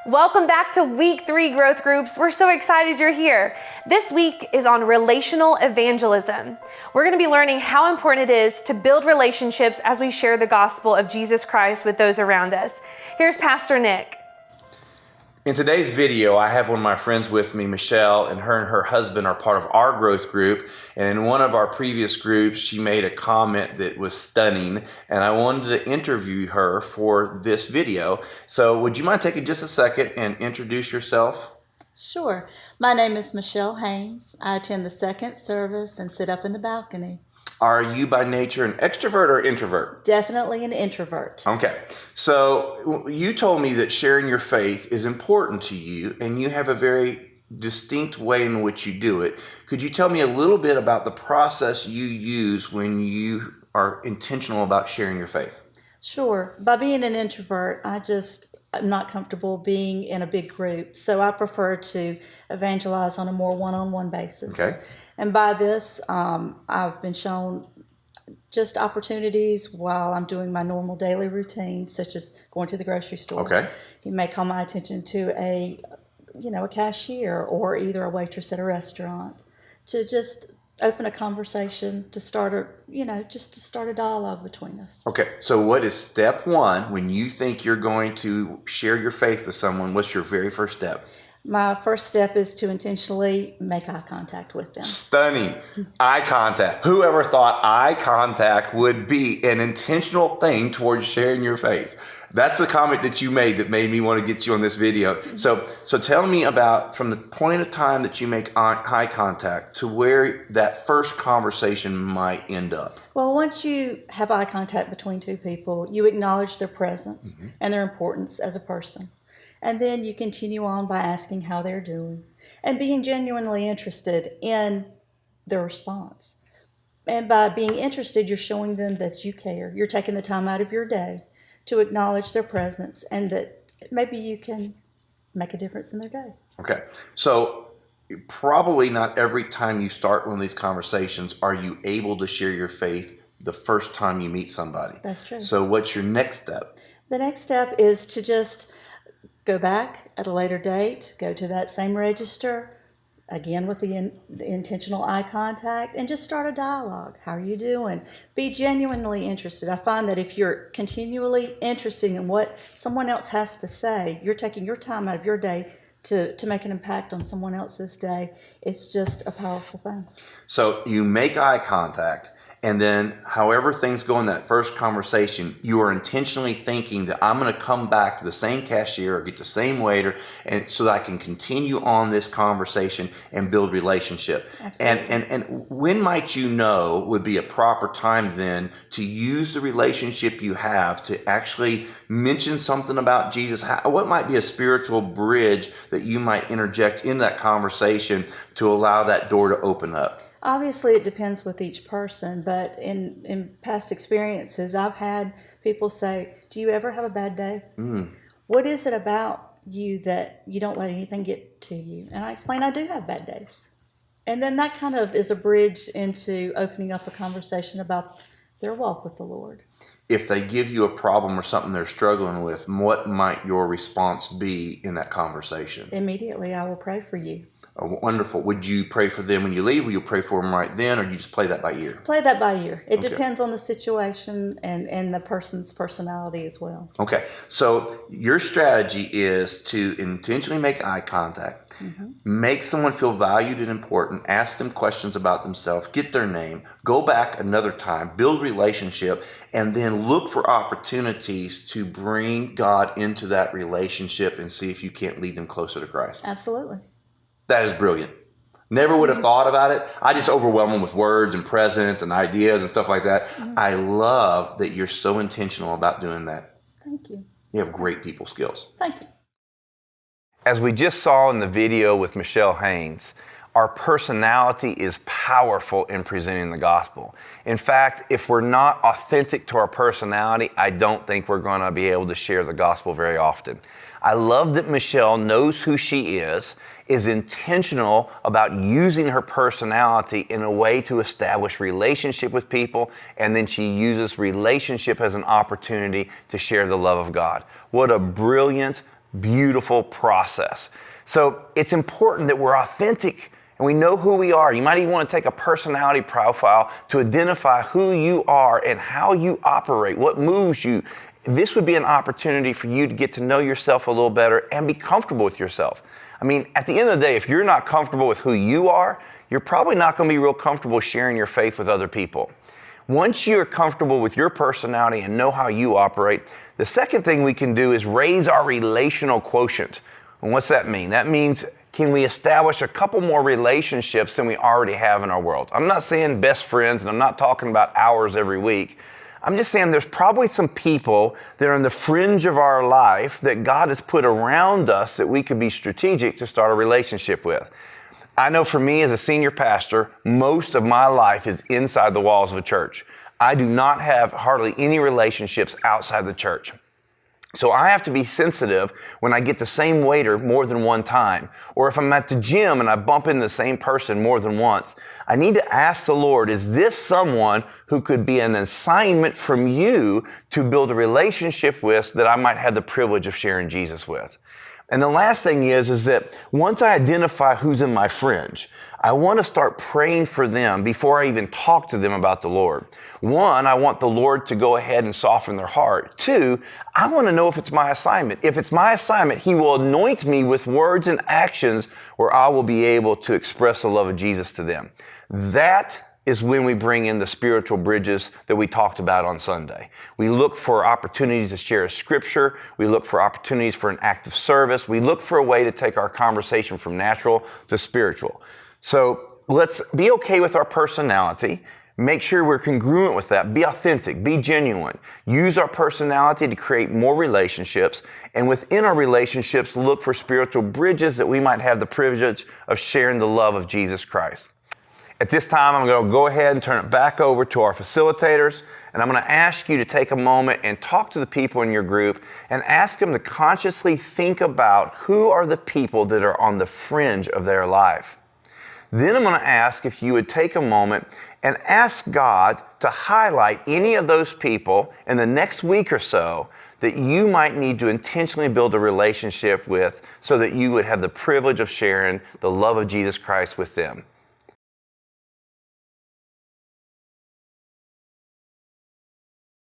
Welcome back to week 3 growth groups. We're so excited you're here. This week is on relational evangelism. We're going to be learning how important it is to build relationships as we share the gospel of Jesus Christ with those around us. Here's Pastor Nick. In today's video, I have one of my friends with me, Michelle, and her husband are part of our growth group. And in one of our previous groups, she made a comment that was stunning, and I wanted to interview her for this video. So would you mind taking just a second and introduce yourself? Sure. My name is Michelle Haynes. I attend the second service and sit up in the balcony. Are you by nature an extrovert or introvert? Definitely an introvert. Okay. So you told me that sharing your faith is important to you, and you have a very distinct way in which you do it. Could you tell me a little bit about the process you use when you are intentional about sharing your faith? Sure. By being an introvert, I'm not comfortable being in a big group, so I prefer to evangelize on a more one-on-one basis. Okay. And by this, I've been shown just opportunities while I'm doing my normal daily routine, such as going to the grocery store. Okay. He may call my attention to a cashier or either a waitress at a restaurant to just open a conversation to start a dialogue between us. Okay. So what is step one when you think you're going to share your faith with someone? What's your very first step? My first step is to intentionally make eye contact with them. Stunning. Eye contact. Whoever thought eye contact would be an intentional thing towards sharing your faith? That's the comment that you made that made me want to get you on this video. So tell me about from the point of time that you make eye contact to where that first conversation might end up. Well, once you have eye contact between two people, you acknowledge their presence and their importance as a person. And then you continue on by asking how they're doing and being genuinely interested in their response. And by being interested, you're showing them that you care. You're taking the time out of your day to acknowledge their presence and that maybe you can make a difference in their day. Okay. So probably not every time you start one of these conversations are you able to share your faith the first time you meet somebody. That's true. So what's your next step? The next step is to just go back at a later date, go to that same register, again with the intentional eye contact, and just start a dialogue. How are you doing? Be genuinely interested. I find that if you're continually interested in what someone else has to say, you're taking your time out of your day to make an impact on someone else's day. It's just a powerful thing. So you make eye contact. And then however things go in that first conversation, you are intentionally thinking that I'm going to come back to the same cashier or get the same waiter and so that I can continue on this conversation and build relationship. Absolutely. And when might you know would be a proper time then to use the relationship you have to actually mention something about Jesus? What might be a spiritual bridge that you might interject in that conversation to allow that door to open up? Obviously, it depends with each person, but in past experiences, I've had people say, do you ever have a bad day? What is it about you that you don't let anything get to you? And I explain, I do have bad days. And then that kind of is a bridge into opening up a conversation about their walk with the Lord. If they give you a problem or something they're struggling with, what might your response be in that conversation? Immediately, I will pray for you. Oh, wonderful. Would you pray for them when you leave? Will you pray for them right then, or do you just play that by ear? Play that by ear. It Okay. depends on the situation and the person's personality as well. Okay. So your strategy is to intentionally make eye contact, make someone feel valued and important, ask them questions about themselves, get their name, go back another time, build relationship, and then look for opportunities to bring God into that relationship and see if you can't lead them closer to Christ. Absolutely. That is brilliant. Never would have thought about it. I just overwhelm them with words and presents and ideas and stuff like that. I love that you're so intentional about doing that. Thank you. You have great people skills. Thank you. As we just saw in the video with Michelle Haynes, our personality is powerful in presenting the gospel. In fact, if we're not authentic to our personality, I don't think we're going to be able to share the gospel very often. I love that Michelle knows who she is intentional about using her personality in a way to establish relationship with people, and then she uses relationship as an opportunity to share the love of God. What a brilliant beautiful process. So it's important that we're authentic and we know who we are. You might even want to take a personality profile to identify who you are and how you operate, what moves you. This would be an opportunity for you to get to know yourself a little better and be comfortable with yourself. I mean, at the end of the day, if you're not comfortable with who you are, you're probably not going to be real comfortable sharing your faith with other people. Once you're comfortable with your personality and know how you operate, the second thing we can do is raise our relational quotient. And what's that mean? That means, can we establish a couple more relationships than we already have in our world? I'm not saying best friends, and I'm not talking about hours every week. I'm just saying there's probably some people that are on the fringe of our life that God has put around us that we could be strategic to start a relationship with. I know for me as a senior pastor, most of my life is inside the walls of a church. I do not have hardly any relationships outside the church. So I have to be sensitive when I get the same waiter more than one time, or if I'm at the gym and I bump into the same person more than once. I need to ask the Lord, is this someone who could be an assignment from you to build a relationship with that I might have the privilege of sharing Jesus with? And the last thing is that once I identify who's in my fringe, I want to start praying for them before I even talk to them about the Lord. One, I want the Lord to go ahead and soften their heart. Two, I want to know if it's my assignment. If it's my assignment, He will anoint me with words and actions where I will be able to express the love of Jesus to them. That is when we bring in the spiritual bridges that we talked about on Sunday. We look for opportunities to share a scripture. We look for opportunities for an act of service. We look for a way to take our conversation from natural to spiritual. So let's be okay with our personality. Make sure we're congruent with that. Be authentic. Be genuine. Use our personality to create more relationships. And within our relationships, look for spiritual bridges that we might have the privilege of sharing the love of Jesus Christ. At this time, I'm going to go ahead and turn it back over to our facilitators, and I'm going to ask you to take a moment and talk to the people in your group and ask them to consciously think about who are the people that are on the fringe of their life. Then I'm going to ask if you would take a moment and ask God to highlight any of those people in the next week or so that you might need to intentionally build a relationship with so that you would have the privilege of sharing the love of Jesus Christ with them.